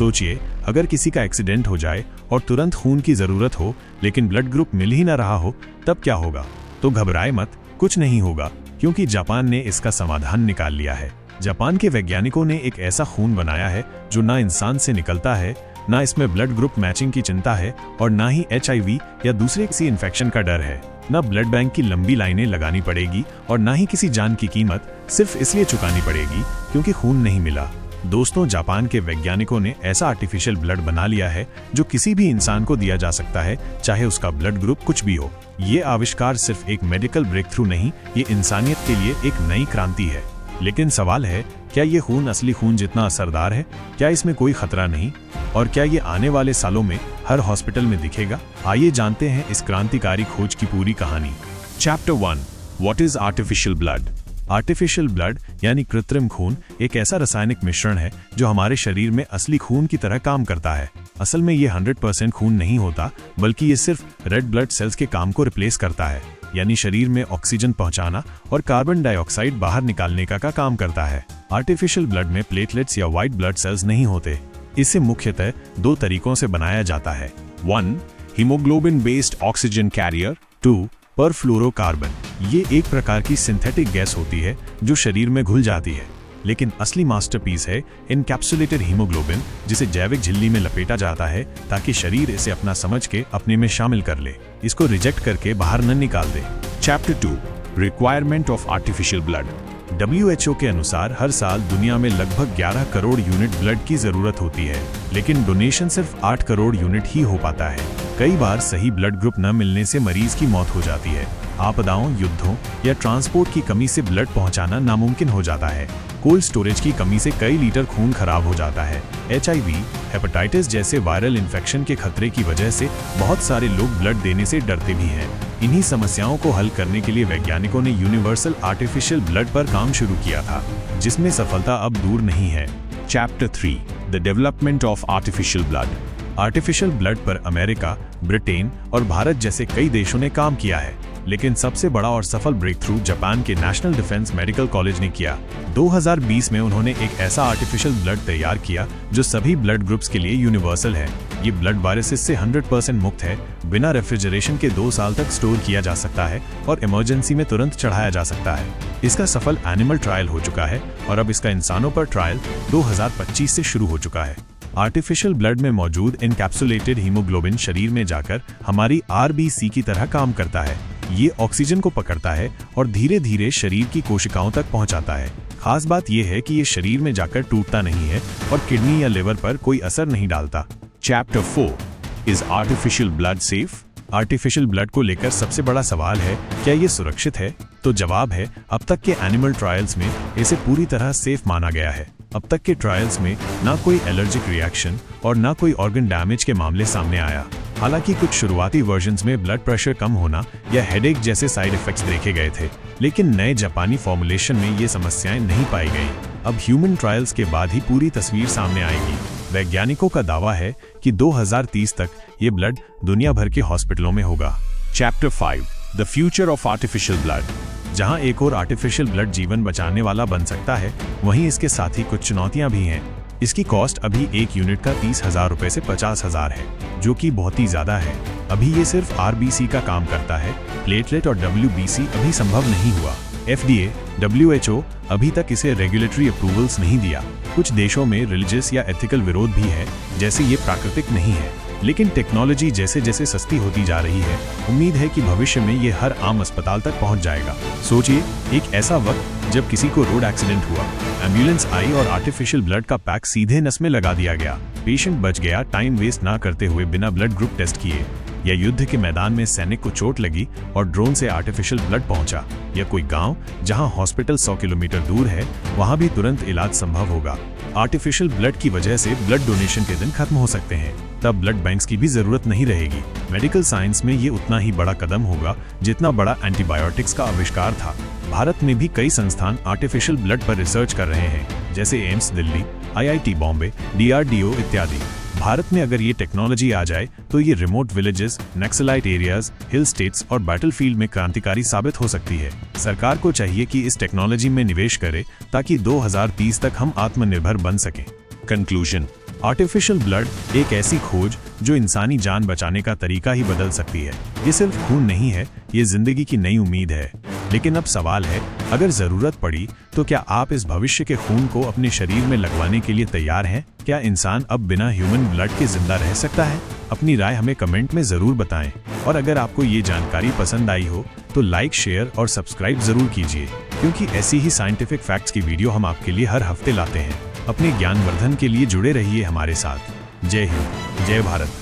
सोचिए, अगर किसी का एक्सीडेंट हो जाए और तुरंत खून की जरूरत हो लेकिन ब्लड ग्रुप मिल ही ना रहा हो, तब क्या होगा? तो घबराए मत, कुछ नहीं होगा, क्योंकि जापान ने इसका समाधान निकाल लिया है। जापान के वैज्ञानिकों ने एक ऐसा खून बनाया है जो ना इंसान से निकलता है, ना इसमें ब्लड ग्रुप मैचिंग की चिंता है और ना ही HIV या दूसरे किसी इन्फेक्शन का डर है। ना ब्लड बैंक की लंबी लाइनें लगानी पड़ेगी और ना ही किसी जान की कीमत सिर्फ इसलिए चुकानी पड़ेगी क्योंकि खून नहीं मिला। दोस्तों, जापान के वैज्ञानिकों ने ऐसा आर्टिफिशियल ब्लड बना लिया है जो किसी भी इंसान को दिया जा सकता है, चाहे उसका ब्लड ग्रुप कुछ भी हो। ये आविष्कार सिर्फ एक मेडिकल ब्रेक थ्रू नहीं, ये इंसानियत के लिए एक नई क्रांति है। लेकिन सवाल है, क्या ये खून असली खून जितना असरदार है? क्या इसमें कोई खतरा नहीं? और क्या ये आने वाले सालों में हर हॉस्पिटल में दिखेगा? आइए जानते हैं इस क्रांतिकारी खोज की पूरी कहानी। Chapter 1, what is artificial blood? Artificial blood यानी कृत्रिम खून एक ऐसा रासायनिक मिश्रण है जो हमारे शरीर में असली खून की तरह काम करता है। असल में ये 100% खून नहीं होता, बल्कि ये सिर्फ रेड ब्लड सेल्स के काम को रिप्लेस करता है, यानी शरीर में ऑक्सीजन पहुंचाना और कार्बन डाइऑक्साइड बाहर निकालने का काम करता है। आर्टिफिशियल ब्लड में प्लेटलेट्स या व्हाइट ब्लड सेल्स नहीं होते। इसे मुख्यतः 2 तरीकों से बनाया जाता है। 1. Haemoglobin based oxygen carrier. 2. Perfluorocarbon. ये एक प्रकार की सिंथेटिक गैस होती है जो शरीर में घुल जाती है, लेकिन असली मास्टरपीस है इनकैप्सुलेटेड हीमोग्लोबिन, जिसे जैविक झिल्ली में लपेटा जाता है ताकि शरीर इसे अपना समझ के अपने में शामिल कर ले, इसको रिजेक्ट करके बाहर न निकाल दे। Chapter 2, requirement of artificial blood. WHO के अनुसार हर साल दुनिया में लगभग 11 करोड़ यूनिट ब्लड की जरूरत होती है, लेकिन डोनेशन सिर्फ 8 करोड़ यूनिट ही हो पाता है। कई बार सही ब्लड ग्रुप न मिलने से मरीज की मौत हो जाती है। आपदाओं, युद्धों या ट्रांसपोर्ट की कमी से ब्लड पहुंचाना नामुमकिन हो जाता है। कोल्ड स्टोरेज की कमी से कई लीटर खून खराब हो जाता है। HIV, हेपेटाइटिस जैसे वायरल इन्फेक्शन के खतरे की वजह से बहुत सारे लोग ब्लड देने से डरते भी हैं। इन्हीं समस्याओं को हल करने के लिए वैज्ञानिकों ने यूनिवर्सल आर्टिफिशियल ब्लड पर काम शुरू किया था, जिसमें सफलता अब दूर नहीं है। Chapter 3, the development of artificial blood. Artificial blood पर अमेरिका, ब्रिटेन और भारत जैसे कई देशों ने काम किया है, लेकिन सबसे बड़ा और सफल ब्रेक थ्रू जापान के नेशनल डिफेंस मेडिकल कॉलेज ने किया। 2020 में उन्होंने एक ऐसा आर्टिफिशियल ब्लड तैयार किया जो सभी ब्लड ग्रुप्स के लिए यूनिवर्सल है। ये ब्लड वायरसेस से 100% मुक्त है, बिना रेफ्रिजरेशन के 2 साल तक स्टोर किया जा सकता है और इमरजेंसी में तुरंत चढ़ाया जा सकता है। इसका सफल एनिमल ट्रायल हो चुका है और अब इसका इंसानों पर ट्रायल 2025 से शुरू हो चुका है। आर्टिफिशियल ब्लड में मौजूद इनकैप्सुलेटेड हीमोग्लोबिन शरीर में जाकर हमारी RBC की तरह काम करता है। ये ऑक्सीजन को पकड़ता है और धीरे धीरे शरीर की कोशिकाओं तक पहुंचाता है। खास बात यह है कि ये शरीर में जाकर टूटता नहीं है और किडनी या लिवर पर कोई असर नहीं डालता। Chapter 4, is artificial blood safe? Artificial blood को लेकर सबसे बड़ा सवाल है, क्या ये सुरक्षित है? तो जवाब है, अब तक के एनिमल ट्रायल्स में इसे पूरी तरह सेफ माना गया है। अब तक के ट्रायल्स में ना कोई एलर्जिक रिएक्शन और ना कोई ऑर्गन डैमेज के मामले सामने आया। हालांकि कुछ शुरुआती वर्जन्स में ब्लड प्रेशर कम होना या हेडेक जैसे साइड इफेक्ट्स देखे गए थे, लेकिन नए जापानी फॉर्मुलेशन में ये समस्याएं नहीं पाई गईं। अब ह्यूमन ट्रायल्स के बाद ही पूरी तस्वीर सामने आएगी। वैज्ञानिकों का दावा है कि 2030 तक ये ब्लड दुनिया भर के हॉस्पिटलों में होगा। Chapter 5, the future of artificial blood. जहां एक और आर्टिफिशियल ब्लड जीवन बचाने वाला बन सकता है, वहीं इसके साथ ही कुछ चुनौतियां भी हैं। इसकी कॉस्ट अभी 1 यूनिट का 30,000 रुपए से 50,000 है, जो कि बहुत ही ज्यादा है। अभी ये सिर्फ RBC का काम करता है, प्लेटलेट और WBC अभी संभव नहीं हुआ। FDA, WHO अभी तक इसे रेगुलेटरी अप्रूवल्स नहीं दिया। कुछ देशों में रिलीजियस या एथिकल विरोध भी है, जैसे ये प्राकृतिक नहीं है। लेकिन टेक्नोलॉजी जैसे जैसे सस्ती होती जा रही है, उम्मीद है कि भविष्य में ये हर आम अस्पताल तक पहुंच जाएगा। सोचिए, एक ऐसा वक्त जब किसी को रोड एक्सीडेंट हुआ, एम्बुलेंस आई और आर्टिफिशियल ब्लड का पैक सीधे नस में लगा दिया गया। पेशेंट बच गया, टाइम वेस्ट ना करते हुए बिना ब्लड ग्रुप टेस्ट किए। या युद्ध के मैदान में सैनिक को चोट लगी और ड्रोन से आर्टिफिशियल ब्लड पहुंचा। या कोई गांव जहां हॉस्पिटल 100 किलोमीटर दूर है, वहां भी तुरंत इलाज संभव होगा। आर्टिफिशियल ब्लड की वजह से ब्लड डोनेशन के दिन खत्म हो सकते हैं, तब ब्लड बैंक्स की भी जरूरत नहीं रहेगी। मेडिकल साइंस में ये उतना ही बड़ा कदम होगा जितना बड़ा एंटीबायोटिक्स का आविष्कार था। भारत में भी कई संस्थान आर्टिफिशियल ब्लड पर रिसर्च कर रहे हैं, जैसे AIIMS Delhi, IIT Bombay, DRDO इत्यादि। भारत में अगर ये टेक्नोलॉजी आ जाए तो ये रिमोट विलेजेस, नक्सलाइट एरियाज, हिल स्टेट्स और बैटलफील्ड में क्रांतिकारी साबित हो सकती है। सरकार को चाहिए कि इस टेक्नोलॉजी में निवेश करे ताकि 2030 तक हम आत्मनिर्भर बन सकें। कंक्लूजन, आर्टिफिशियल ब्लड एक ऐसी खोज जो इंसानी जान बचाने का तरीका ही बदल सकती है। ये सिर्फ खून नहीं है, ये जिंदगी की नई उम्मीद है। लेकिन अब सवाल है, अगर जरूरत पड़ी तो क्या आप इस भविष्य के खून को अपने शरीर में लगवाने के लिए तैयार हैं? क्या इंसान अब बिना ह्यूमन ब्लड के जिंदा रह सकता है? अपनी राय हमें कमेंट में जरूर बताएं। और अगर आपको ये जानकारी पसंद आई हो तो लाइक, शेयर और सब्सक्राइब जरूर कीजिए, क्योंकि ऐसी ही साइंटिफिक फैक्ट्स की वीडियो हम आपके लिए हर हफ्ते लाते हैं। अपने ज्ञानवर्धन के लिए जुड़े रहिए हमारे साथ। जय हिंद, जय भारत।